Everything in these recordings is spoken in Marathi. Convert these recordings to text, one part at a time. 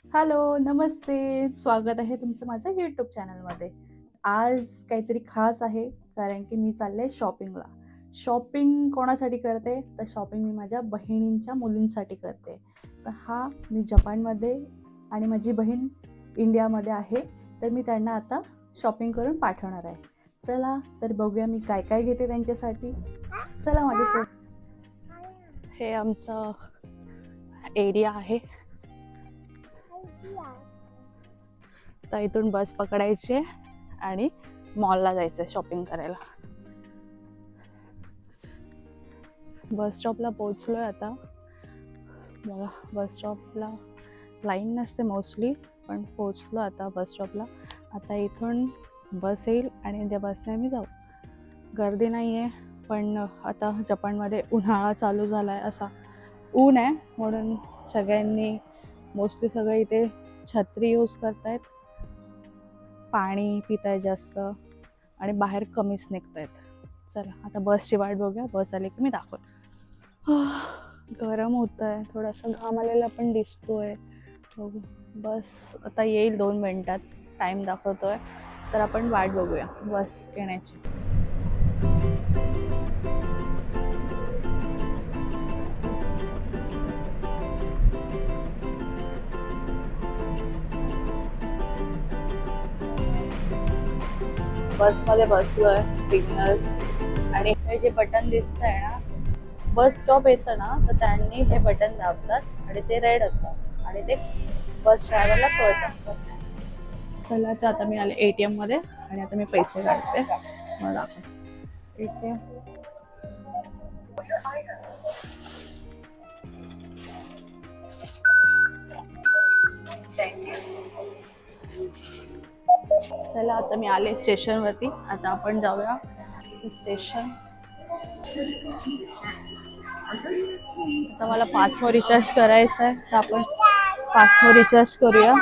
हॅलो, नमस्ते. स्वागत आहे तुमचं माझ्या यूट्यूब चॅनलमध्ये. आज काहीतरी खास आहे कारण की मी चालले शॉपिंगला. शॉपिंग कोणासाठी करते? तर शॉपिंग मी माझ्या बहिणींच्या मुलींसाठी करते. तर मी जपानमध्ये आणि माझी बहीण इंडियामध्ये आहे. तर मी त्यांना आता शॉपिंग करून पाठवणार आहे. चला तर बघूया मी काय काय घेते त्यांच्यासाठी. चला माझ्यासोबत. हे आमचं एरिया आहे. तर इथून बस पकडायची आहे आणि मॉलला जायचं आहे शॉपिंग करायला. बस स्टॉपला पोहोचलोय आता. बघा, बस स्टॉपला लाईन नसते मोस्टली, पण पोहोचलो आता बस स्टॉपला. आता इथून बस येईल आणि त्या बसने आम्ही जाऊ. गर्दी नाही आहे, पण आता जपानमध्ये उन्हाळा चालू झाला आहे, असा ऊन आहे, म्हणून सगळ्यांनी मोस्टली सगळे इथे छत्री यूज करतायत, पाणी पितायत जास्त आणि बाहेर कमीच निघतायत. चला आता बसची वाट बघूया. बस आली की मी दाखवते. गरम होत आहे, थोडासा घाम आलेला पण दिसतोय. बस आता येईल 2 मिनिटात, टाईम दाखवतोय. तर आपण वाट बघूया बस येण्याची. बसमध्ये बसलोय, सिग्नल्स आणि हे जे बटन दिसतंय ना, बस स्टॉप येतं ना, तर त्यांनी हे बटन दाबतात आणि ते रेड होतं आणि ते बस ड्रायव्हरला कळतं. चला, तर आता मी आले ATM मध्ये आणि आता मी पैसे काढते. मला ATM. चला, आता मी आले स्टेशनवरती. आता आपण जाऊया स्टेशन. आता मला पासमो रिचार्ज करायचं आहे, तर आपण पासमो रिचार्ज करूया.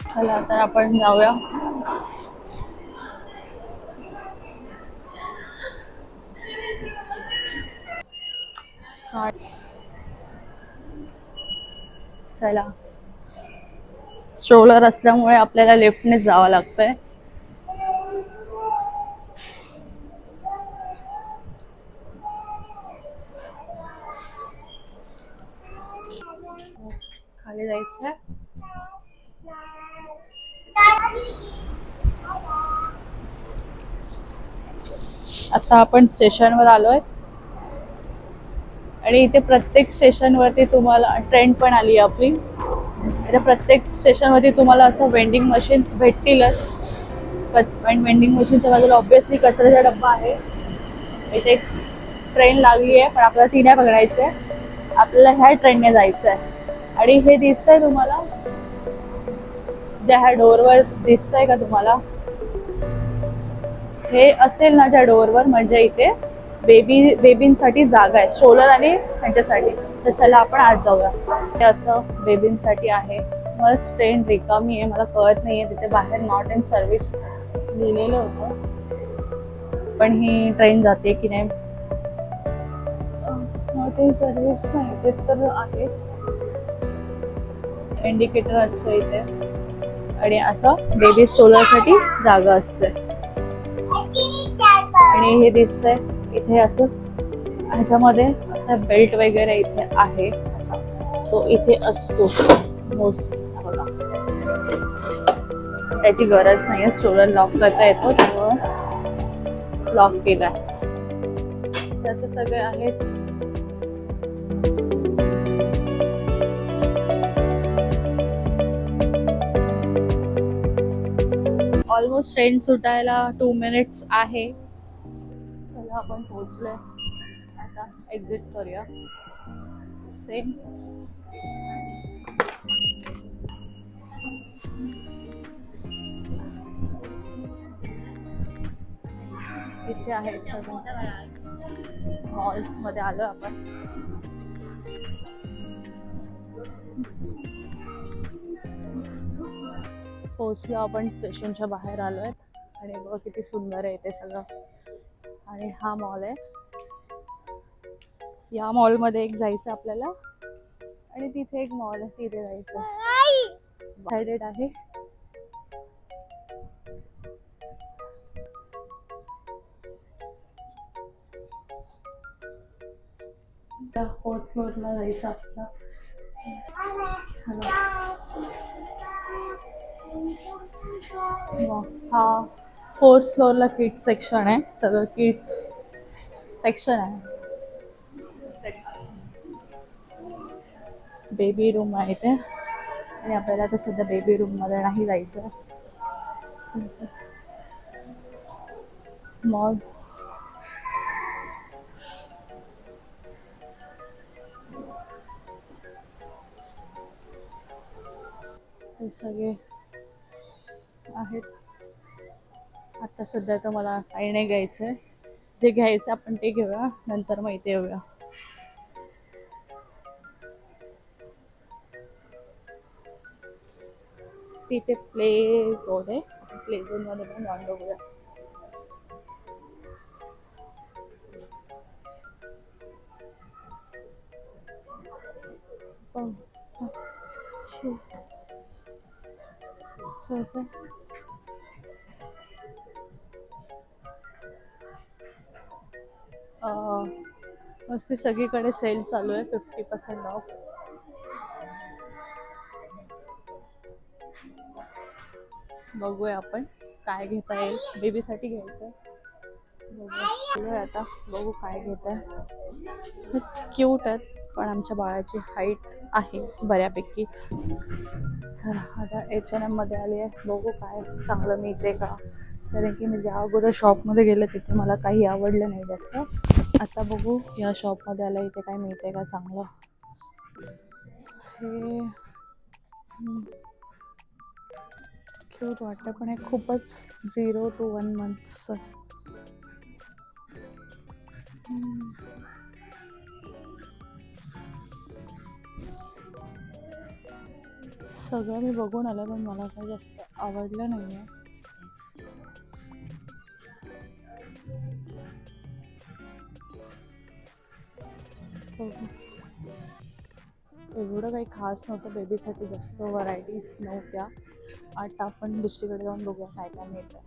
चला, तर आपण जाऊया. चला, स्ट्रोलर असल्यामुळे आपल्याला लिफ्टने जावं लागतंय. खाली जायचंय. आता आपण स्टेशनवर आलोय आणि इथे प्रत्येक स्टेशनवरती तुम्हाला ट्रेन पण आली आपली. इथे प्रत्येक स्टेशनवरती तुम्हाला असं वेंडिंग मशीन्स भेटतीलच. वेंडिंग मशीनच्या बाजूला ऑब्व्हियसली कचऱ्याचा डब्बा आहे. इथे एक ट्रेन लागली आहे, पण आपल्याला ती नाही पकडायची आहे, आपल्याला ह्या ट्रेनने जायचं आहे. आणि हे दिसतंय तुम्हाला, ज्या ह्या डोरवर दिसतंय का तुम्हाला, हे असेल ना त्या डोरवर, म्हणजे इथे बेबींसाठी जागा आहे, स्ट्रोलर आणि त्यांच्यासाठी. तर चला आपण आज जाऊया. हे असं बेबींसाठी आहे. मस्त ट्रेन रिकामी आहे, मला कळत नाहीये तिथे बाहेर नॉट इन सर्व्हिस लिहिलेलं होतं, पण ही ट्रेन जाते की नाही. नॉट इन सर्व्हिस नाही, ते तर आहे. इंडिकेटर असतं इथे आणि असं बेबी स्ट्रोलरसाठी जागा असते. आणि हे दिसतंय इथे असं, ह्याच्यामध्ये असा बेल्ट वगैरे इथे आहे असा, तो इथे असतो मोस्ट. बघा, त्याची गरज नाही आहे, स्ट्रोलर लॉक करता येतो, त्यामुळे लॉक केलाय. असं सगळे आहेत. ऑलमोस्ट ट्रेन सुटायला 2 मिनिट्स आहे. चला, आपण पोहोचलोय. आता एक्झिट करूया. सेम इथे आहेत मॉल्स मध्ये आलो आपण. पोहोचलो आपण, स्टेशनच्या बाहेर आलो आहेत आणि बघा किती सुंदर आहे ते सगळं. आणि हा मॉल आहे, या मॉलमध्ये एक जायचं आपल्याला आणि तिथे एक मॉल आहे तिथे जायचं. डिसाइडेड आहे. फोर्थ फ्लोअरला जायचं आपल्याला. हा फोर्थ फ्लोअरला किड्स सेक्शन आहे, सगळं किड्स सेक्शन आहे. बेबी रूम आहे ते आणि आपल्याला आता सध्या बेबी रूम मध्ये नाही जायचं. मग हे सगळे आहेत. आता सध्या तर मला काही नाही घ्यायचंय, जे घ्यायचं आपण ते घेऊया, नंतर मग इथे येऊया. तिथे प्ले झोन आहे, प्ले झोन मध्ये पण जाऊन बघूया. मस्त सगळीकडे सेल चालू आहे, 50% ऑफ. बघूया आपण काय घेता येईल, बेबीसाठी घ्यायचं. बघूया आता, बघू काय घेत आहे. क्यूट आहेत पण आमच्या बाळाची हाईट आहे बऱ्यापैकी. आता H&M मध्ये आली आहे, बघू काय चांगलं मिळते का, कारण की मी ज्या अगोदर शॉपमध्ये गेले तिथे मला काही आवडलं नाही जास्त. आता बघू या शॉपमध्ये आलं इथे काय मिळते का चांगलं. हे क्यूट वाटतं पण हे खूपच 0 to 1 months. सगळं मी बघून आलं पण मला काही जास्त आवडलं नाही आहे. एवढं काही खास नव्हतं, बेबीसाठी जास्त व्हरायटीज नव्हत्या. आता आपण दुसरीकडे जाऊन बघूया काय काय मिळतं.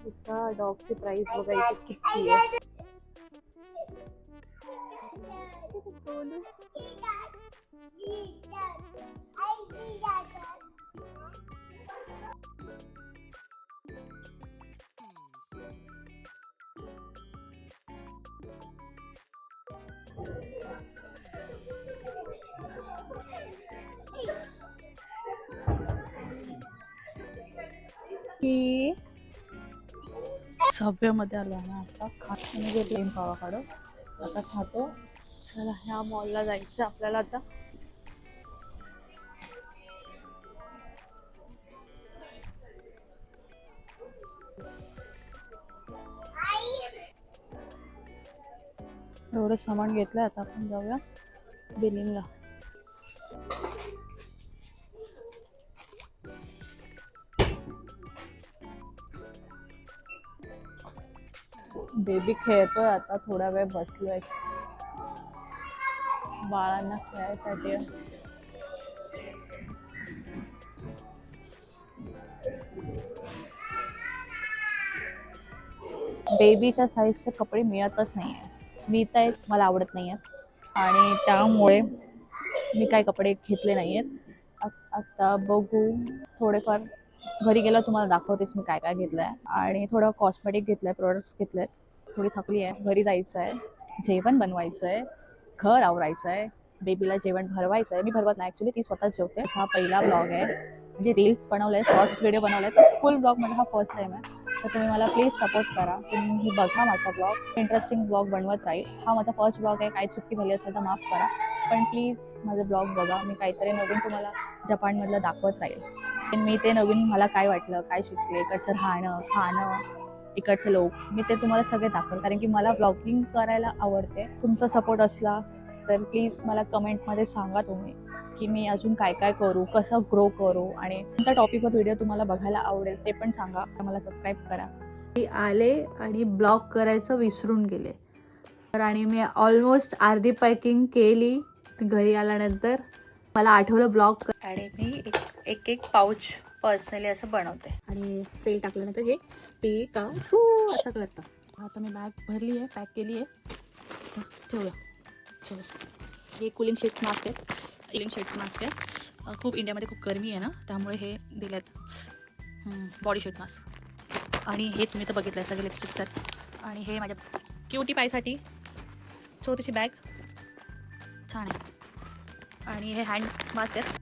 इथं डॉगची प्राइस बघा इथे किती आहे. की सभ्यमध्ये आलो ना आता, खात घेतलं पावा काढून आता खातो. चला ह्या मॉलला जायचं आपल्याला आता. एवढं सामान घेतलं, आता आपण जाऊया बिलिंगला. बेबी खेळतोय आता, थोडा वेळ बसलोय बाळांना खेळायसाठी. बेबीच्या साईजचे कपडे मिळतच नाही आहे, मिळत आहेत मला आवडत नाही आहेत आणि त्यामुळे मी काही कपडे घेतले नाही आहेत. आता बघू, थोडेफार घरी गेलं तुम्हाला दाखवतेच मी काय काय घेतलं आहे. आणि थोडं कॉस्मेटिक घेतलं आहे, प्रोडक्ट्स घेतले आहेत. थोडी थकली आहे, घरी जायचं आहे, जेवण बनवायचं आहे, घर आवरायचं आहे, बेबीला जेवण भरवायचं आहे. मी भरवत नाही ॲक्च्युली, ती स्वतःच जेवते. हा पहिला ब्लॉग आहे, म्हणजे रील्स बनवलं आहे, शॉर्ट्स व्हिडिओ बनवलं आहे, तर फुल ब्लॉग माझा हा फर्स्ट टाईम आहे. तर तुम्ही मला प्लीज सपोर्ट करा, तुम्ही बघा माझा ब्लॉग, इंटरेस्टिंग ब्लॉग बनवत राहील. हा माझा फर्स्ट ब्लॉग आहे, काही चुकी झाली असेल तर माफ करा, पण प्लीज माझे ब्लॉग बघा. मी काहीतरी नवीन तुम्हाला जपानमधलं दाखवत राहील. मी ते नवीन मला काय वाटलं, काय शिकले, इकडचं राहणं खाणं, इकडचे लोक, मी ते तुम्हाला सगळे दाखवेल, कारण की मला ब्लॉगिंग करायला आवडते. तुमचा सपोर्ट असला तर प्लीज मला कमेंटमध्ये सांगा तुम्ही की मी अजून काय काय करू, कसं ग्रो करू आणि कोणत्या टॉपिकवर व्हिडिओ तुम्हाला बघायला आवडेल ते पण सांगा. मला सबस्क्राईब करा. मी आले आणि ब्लॉग करायचं विसरून गेले तर आणि मी ऑलमोस्ट अर्धी पॅकिंग केली. घरी आल्यानंतर मला आठवलं ब्लॉग आणि मी एक एक पाऊच पर्सनली असं बनवते आणि सेल टाकल्यानंतर हे पिका असं करतं. आता मी बॅग भरली आहे, पॅक केली आहे, ठेवलं. हे कूलिंग शीट मास्क आहे. खूप इंडियामध्ये खूप गरमी आहे ना, त्यामुळे हे दिलेत बॉडी शीट मास्क. आणि हे तुम्ही तर बघितलं सगळे लिपस्टिक्स आहेत. आणि हे माझ्या क्युटी पायसाठी छोटीशी बॅग छान आहे. आणि हे हँड मास्क आहेत.